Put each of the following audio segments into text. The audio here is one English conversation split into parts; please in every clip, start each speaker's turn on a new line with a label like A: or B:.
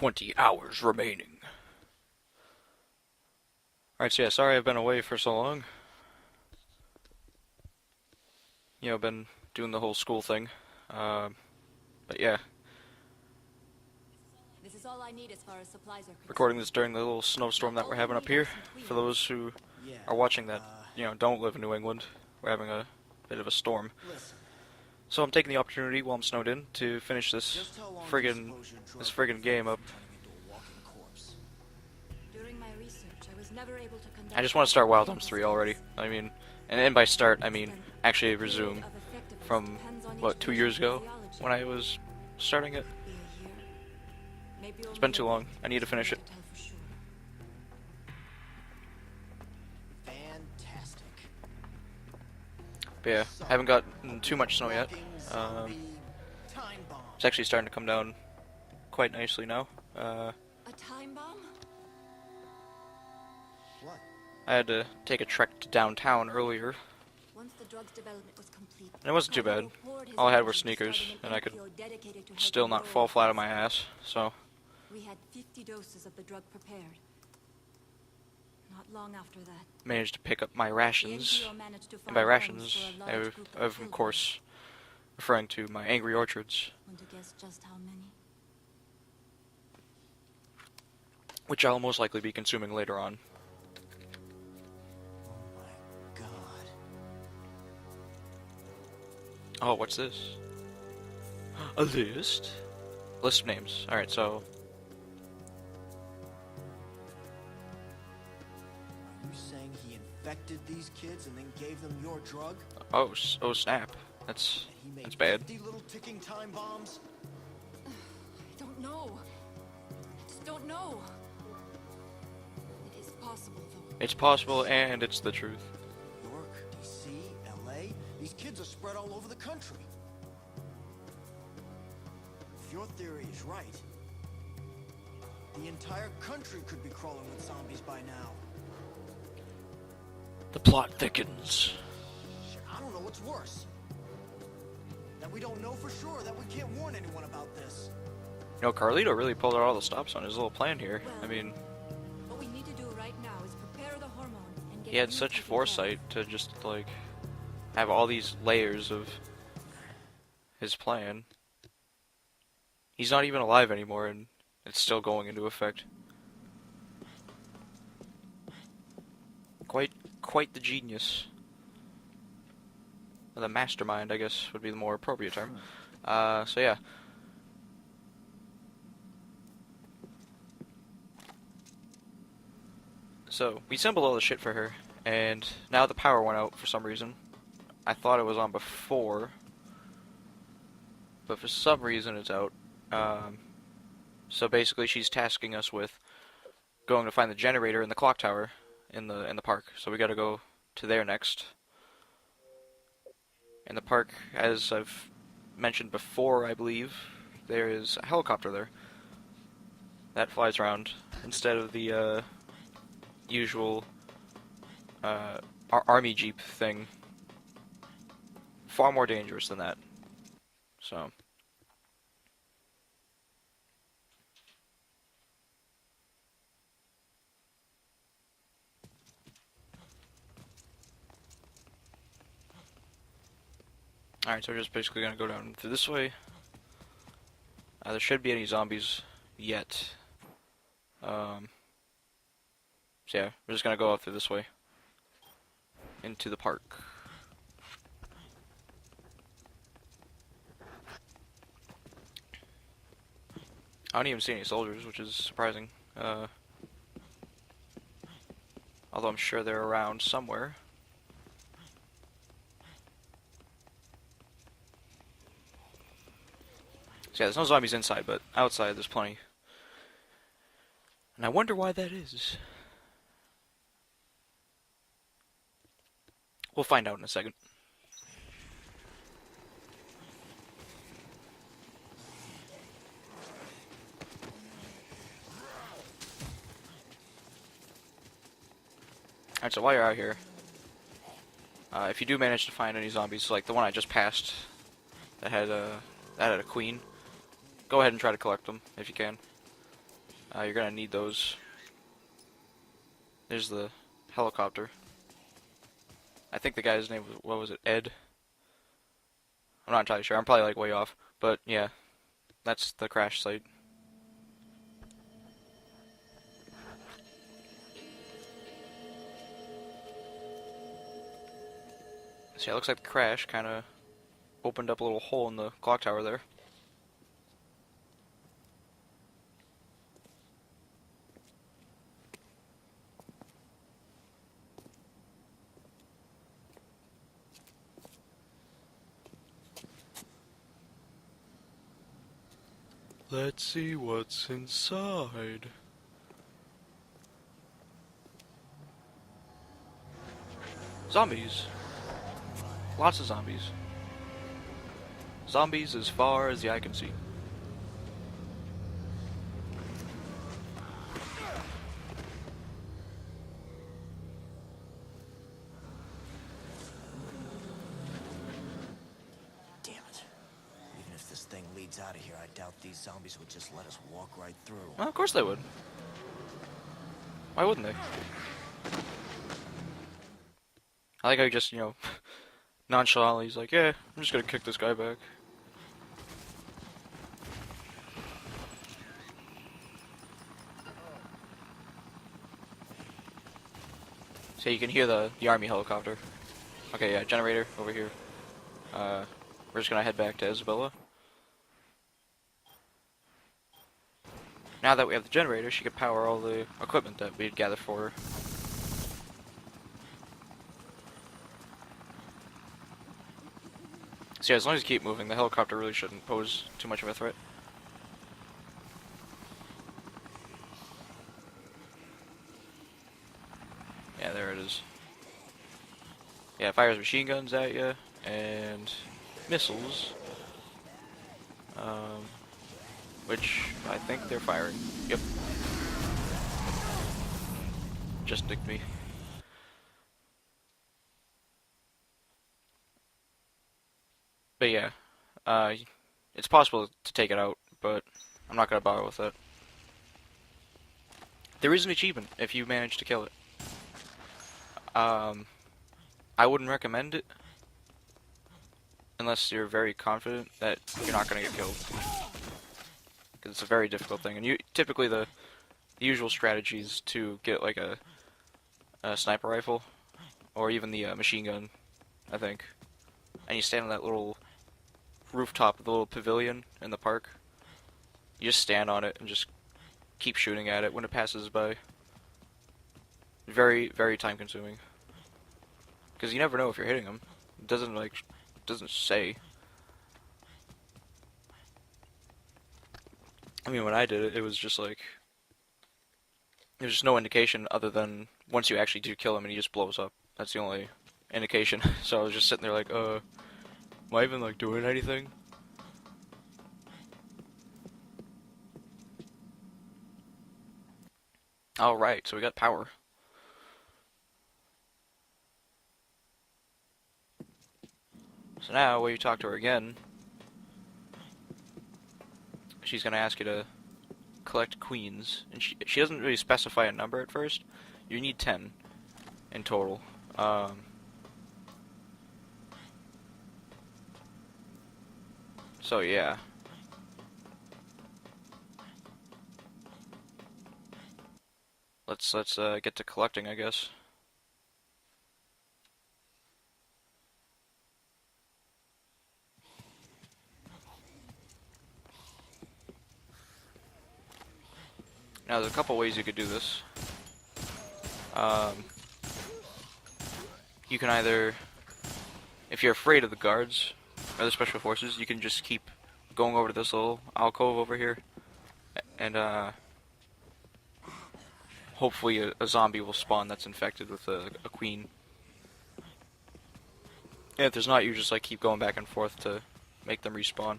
A: 20 hours remaining. Alright, so yeah, sorry I've been away for so long. You know, been doing the whole school thing. But yeah,
B: This is all I need as far as supplies are concerned.
A: recording this during the little snowstorm that we're having up here. For those who are watching that, don't live in New England, we're having a bit of a storm. So I'm taking the opportunity while I'm snowed in to finish this friggin' game up.
B: During my research, I was never able to conduct
A: I just want to start Wild Hunters 3 already. I mean, and by start, I mean actually resume from, what, 2 years ago when I was starting it. It's been too long. I need to finish it. But yeah, I haven't gotten too much snow yet. It's actually starting to come down quite nicely now.
B: A time bomb?
A: I had to take a trek to downtown earlier,
B: Once the drug's development was complete,
A: and it wasn't too bad. All I had were sneakers, and I could still not fall flat on my ass, so...
B: We had 50 doses of the drug prepared. Not long after that,
A: managed to pick up my rations,
B: the NGO managed to
A: and
B: find
A: by
B: homes
A: rations,
B: for a large group
A: of course, referring to my Angry Orchards,
B: Want to guess just how many?
A: which I'll most likely be consuming later on.
C: Oh my god.
A: Oh, what's this? A list? List of names. Alright, so...
C: Are you saying he infected these kids and then gave them your drug?
A: Oh, oh snap. That's
C: And he made
A: bad.
C: 50 little ticking time bombs?
B: I don't know. I just don't know. It is possible, though.
A: It's possible, and it's the truth.
C: New York, DC, LA, these kids are spread all over the country. If your theory is right, the entire country could be crawling with zombies by now.
A: The plot thickens.
C: Shit, I don't know what's worse. That we don't know for sure, that we can't warn anyone about this.
A: You know, Carlito really pulled out all the stops on his little plan here. I mean,
B: What we need to do right now is prepare the hormone and get
A: he had
B: you
A: such
B: to the
A: foresight to just, like, have all these layers of his plan. He's not even alive anymore, and it's still going into effect. Quite the genius. Or the mastermind, I guess, would be the more appropriate term. So yeah. So, we assembled all the shit for her, and now the power went out for some reason. I thought it was on before, but for some reason it's out. So basically she's tasking us with going to find the generator in the clock tower in the park. So we gotta go to there next. In the park, as I've mentioned before, I believe, there is a helicopter there that flies around instead of the usual army jeep thing. Far more dangerous than that. So... Alright, so we're just basically gonna go down through this way. There should be any zombies yet. So yeah, we're just gonna go out through this way. Into the park. I don't even see any soldiers, which is surprising. Although I'm sure they're around somewhere. So yeah, there's no zombies inside, but outside there's plenty. And I wonder why that is. We'll find out in a second. Alright, so while you're out here, if you do manage to find any zombies, like the one I just passed, that had a queen, go ahead and try to collect them, if you can. You're gonna need those. There's the helicopter. I think the guy's name was, what was it, Ed? I'm not entirely sure. I'm probably like way off. But yeah, that's the crash site. So yeah, it looks like the crash kind of opened up a little hole in the clock tower there. Let's see what's inside. Zombies. Lots of zombies. Zombies as far as the eye can see.
C: Damn it. Even if this thing leads out of here, I doubt these zombies would just let us walk right through.
A: Well, of course they would. Why wouldn't they? I like how he just, you know, nonchalantly, he's like, yeah, I'm just gonna kick this guy back. So you can hear the army helicopter. Okay, yeah, generator over here. We're just gonna head back to Isabella. Now that we have the generator, she could power all the equipment that we'd gathered for her. So yeah, as long as you keep moving, the helicopter really shouldn't pose too much of a threat. Yeah, there it is. Yeah, it fires machine guns at you, and missiles. Which I think they're firing. Yep. Just nicked me. But yeah, it's possible to take it out, but I'm not gonna bother with it. There is an achievement if you manage to kill it. I wouldn't recommend it unless you're very confident that you're not gonna get killed, because it's a very difficult thing. And you typically the usual strategy is to get like a sniper rifle, or even the machine gun, I think, and you stand on that little rooftop of the little pavilion in the park. You just stand on it and just keep shooting at it when it passes by. Very, very time consuming. Because you never know if you're hitting them. It doesn't say. I mean, when I did it, it was just like, there's just no indication other than once you actually do kill him and he just blows up. That's the only indication. So I was just sitting there like, am I even like doing anything? Alright, so we got power. So now, when you talk to her again, she's gonna ask you to collect queens, and she doesn't really specify a number at first. You need 10 in total. So yeah. Let's get to collecting, I guess. Now, there's a couple ways you could do this. You can either, if you're afraid of the guards or the special forces, you can just keep going over to this little alcove over here, and hopefully a zombie will spawn that's infected with a queen. And if there's not, you just like keep going back and forth to make them respawn.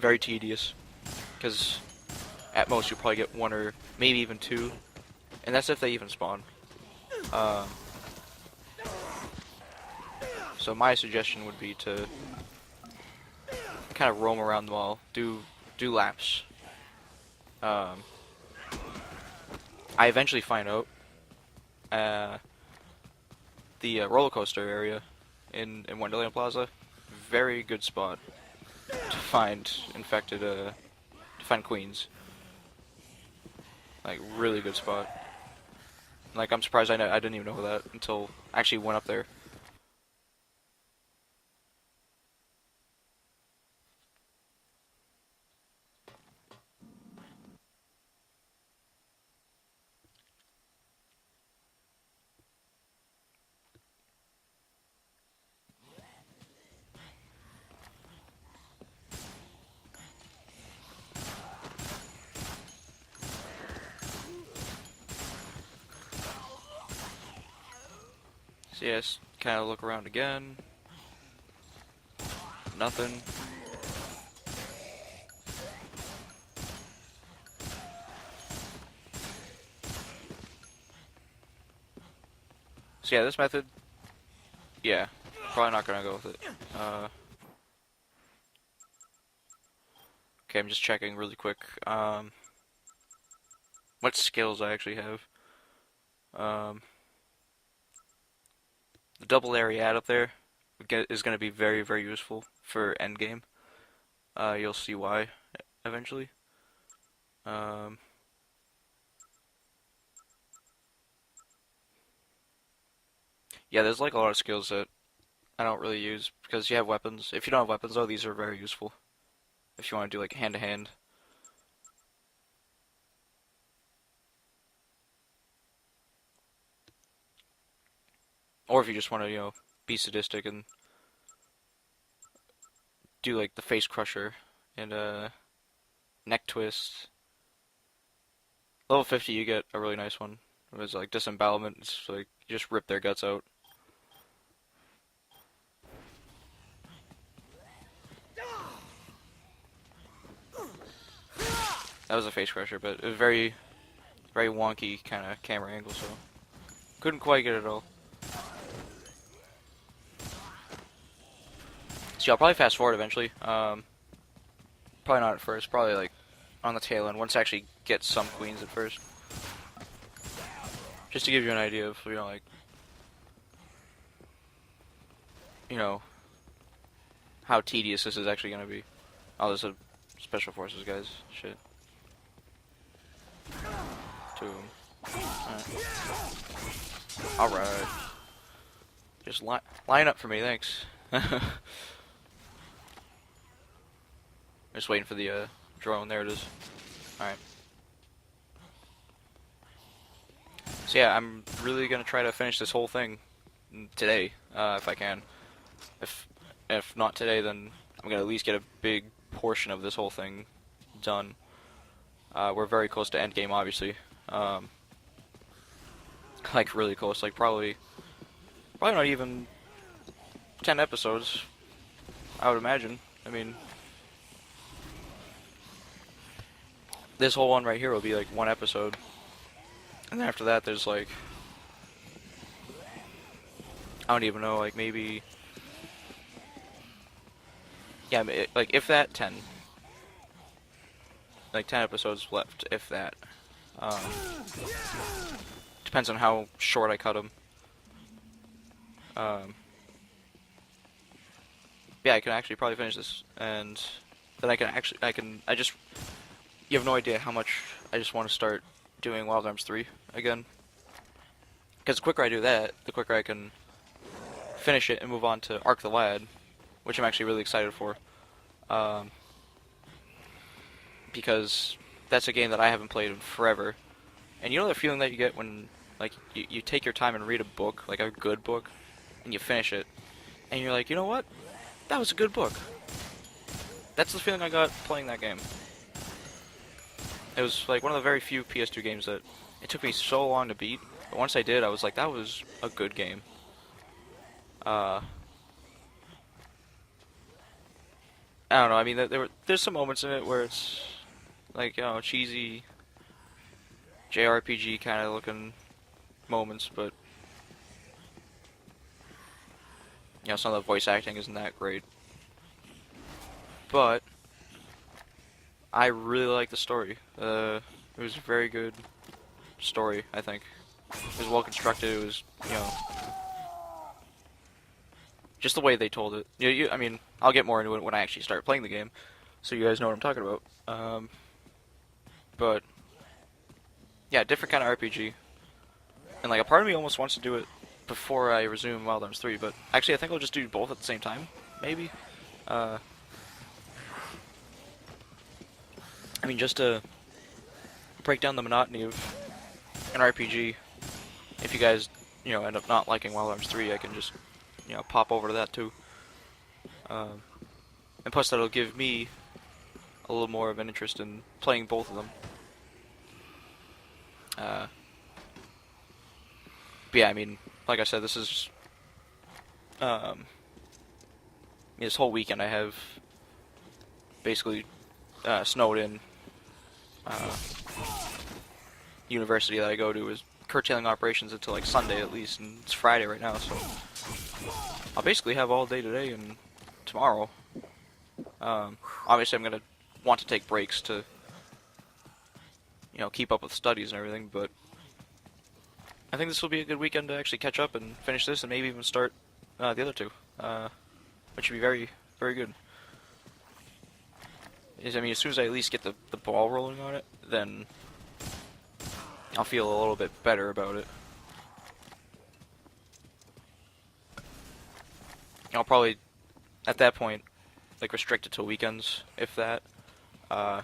A: Very tedious, because at most you'll probably get one or maybe even two, and that's if they even spawn. So my suggestion would be to kind of roam around the mall, do laps. I eventually find out uh, the roller coaster area in Wonderland Plaza, very good spot to find infected, to find queens. Like, really good spot. Like, I'm surprised I didn't even know that until I actually went up there. So yes, kind of look around again. Nothing. So yeah, this method, yeah, probably not gonna go with it. Okay, I'm just checking really quick. What skills I actually have. Um, the double area up there is gonna be very, very useful for endgame. You'll see why eventually. Um, yeah, there's like a lot of skills that I don't really use because you have weapons. If you don't have weapons though, these are very useful. If you want to do like hand to hand. Or if you just want to, be sadistic and do like the face crusher and neck twist. Level 50 you get a really nice one. It was like disembowelment, it's like you just rip their guts out. That was a face crusher, but it was very, very wonky kind of camera angle, so couldn't quite get it all. So I'll probably fast forward eventually. Probably not at first. Probably like on the tail end. Once I actually get some queens at first, just to give you an idea of like how tedious this is actually gonna be. Oh, there's a special forces guys. Shit. Two of them. Alright. Just line up for me, thanks. Just waiting for the drone. There it is. Alright. So yeah, I'm really gonna try to finish this whole thing today, if I can. If not today, then I'm gonna at least get a big portion of this whole thing done. We're very close to endgame, obviously. Like really close. Like probably not even 10 episodes. I would imagine. I mean, this whole one right here will be like one episode, and then after that, there's like I don't even know, like maybe. Yeah, like if that 10, like 10 episodes left, if that. Um, Depends on how short I cut them. Yeah, I can actually probably finish this, and then I just, you have no idea how much I just want to start doing Wild Arms 3 again. Because the quicker I do that, the quicker I can finish it and move on to Arc the Lad, which I'm actually really excited for. Because that's a game that I haven't played in forever. And you know the feeling that you get when like you take your time and read a book, like a good book, and you finish it, and you're like, you know what? That was a good book. That's the feeling I got playing that game. It was like one of the very few PS2 games that it took me so long to beat, but once I did, I was like, that was a good game. I don't know. I mean, there's some moments in it where it's like cheesy JRPG kind of looking moments, but some of the voice acting isn't that great. But I really like the story. It was very good story. I think it was well constructed. It was, just the way they told it. I mean, I'll get more into it when I actually start playing the game, so you guys know what I'm talking about. But yeah, different kind of RPG, and like a part of me almost wants to do it before I resume Wild Arms 3, but actually I think I'll just do both at the same time, maybe. I mean, just to break down the monotony of an RPG. If you guys, end up not liking Wild Arms 3, I can just, pop over to that too. And plus that'll give me a little more of an interest in playing both of them. But yeah, I mean, like I said, this is, this whole weekend I have basically snowed in. University that I go to is curtailing operations until like Sunday at least, and it's Friday right now, so I'll basically have all day today and tomorrow. Obviously I'm gonna want to take breaks to, keep up with studies and everything, but I think this will be a good weekend to actually catch up and finish this, and maybe even start the other two, which would be very, very good. I mean, as soon as I at least get the ball rolling on it, then I'll feel a little bit better about it. I'll probably, at that point, like restrict it to weekends, if that. I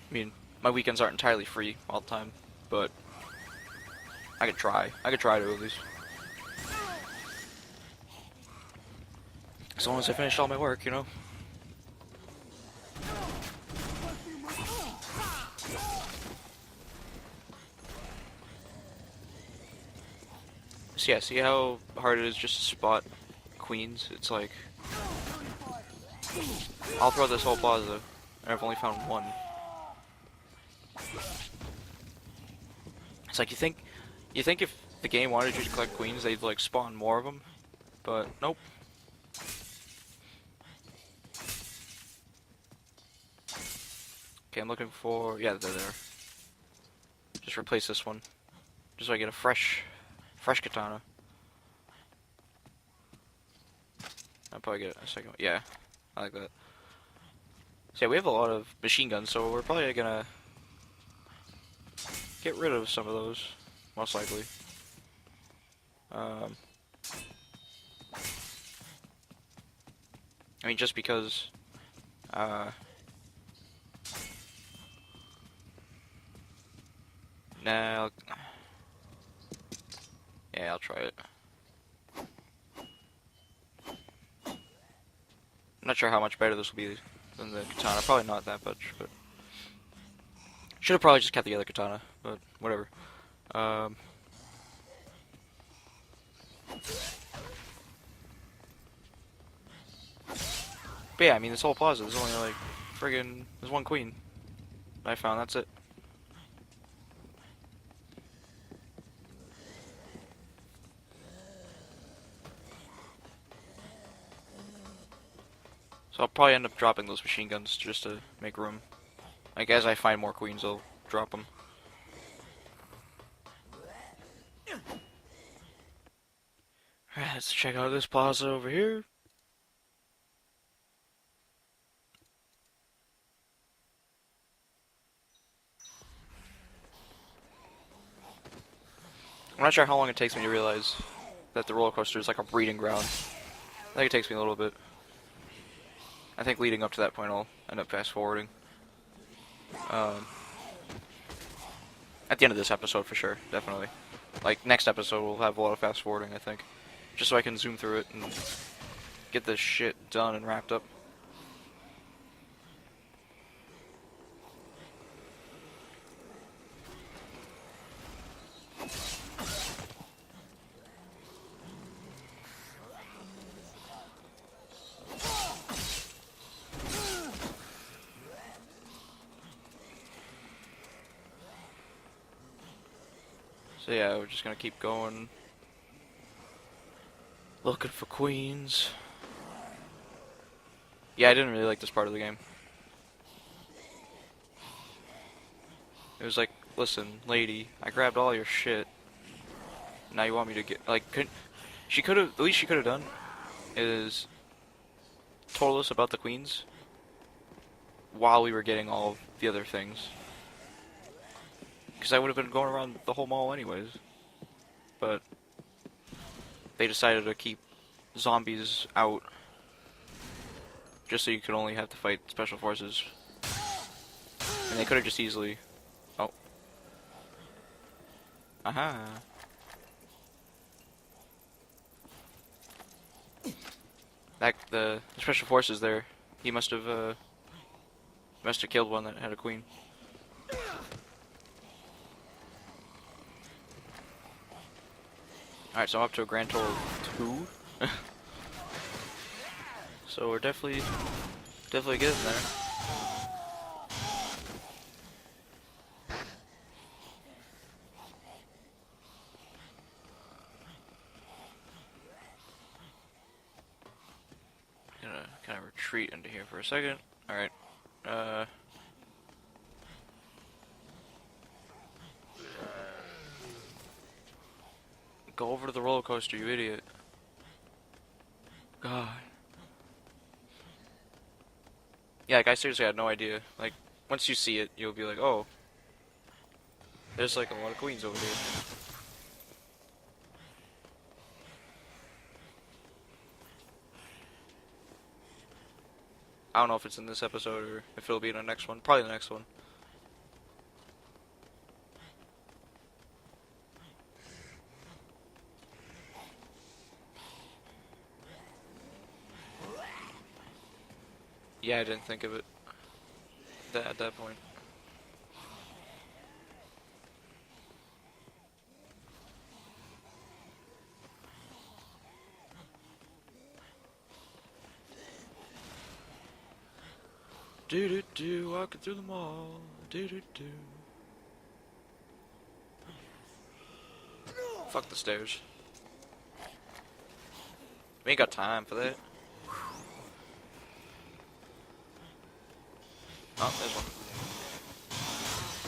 A: mean, my weekends aren't entirely free all the time, but I could try. I could try to at least. As long as I finish all my work, So yeah, see how hard it is just to spot queens? It's like, I'll throw this whole plaza, and I've only found one. It's like, you think if the game wanted you to collect queens, they'd like spawn more of them, but nope. Okay, I'm looking for, yeah, they're there. Just replace this one, just so I get a fresh katana. I'll probably get a second one. Yeah, I like that. So yeah, we have a lot of machine guns, so we're probably gonna get rid of some of those, most likely. I mean, just because, nah, yeah, I'll try it. I'm not sure how much better this will be than the katana. Probably not that much, but should have probably just kept the other katana, but whatever. But yeah, I mean, this whole plaza, there's only like there's one queen I found, that's it. So I'll probably end up dropping those machine guns just to make room. Like, as I find more queens, I'll drop them. Alright, let's check out this plaza over here. I'm not sure how long it takes me to realize that the roller coaster is like a breeding ground. I think it takes me a little bit. I think leading up to that point I'll end up fast forwarding. At the end of this episode for sure, definitely. Like, next episode we'll have a lot of fast forwarding, I think. Just so I can zoom through it and get this shit done and wrapped up. So yeah, we're just gonna keep going. Looking for queens. Yeah, I didn't really like this part of the game. It was like, listen, lady, I grabbed all your shit. Now you want me to get like? She could have, the least she could have done is told us about the queens while we were getting all of the other things. Because I would have been going around the whole mall anyways. But they decided to keep zombies out just so you could only have to fight special forces. And they could have just easily... Oh. Aha. The special forces there, he must have killed one that had a queen. Alright, so I'm up to a grand total of 2. So we're definitely getting there. Gonna kind of retreat into here for a second. Alright. Go over to the roller coaster, you idiot. God. Yeah, like I seriously had no idea. Like, once you see it, you'll be like, oh, there's like a lot of queens over here. I don't know if it's in this episode or if it'll be in the next one. Probably the next one. Yeah, I didn't think of it at that point. Do do do, walking through the mall. Do do do. Fuck the stairs. We ain't got time for that. Oh, there's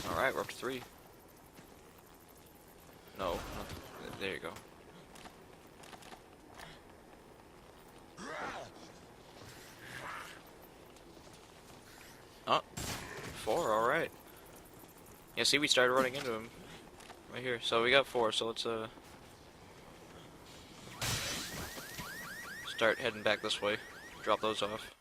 A: one. Alright, we're up to 3. No, not there you go. Oh, 4, alright. Yeah, see, we started running into him. Right here. So we got 4, so let's, start heading back this way. Drop those off.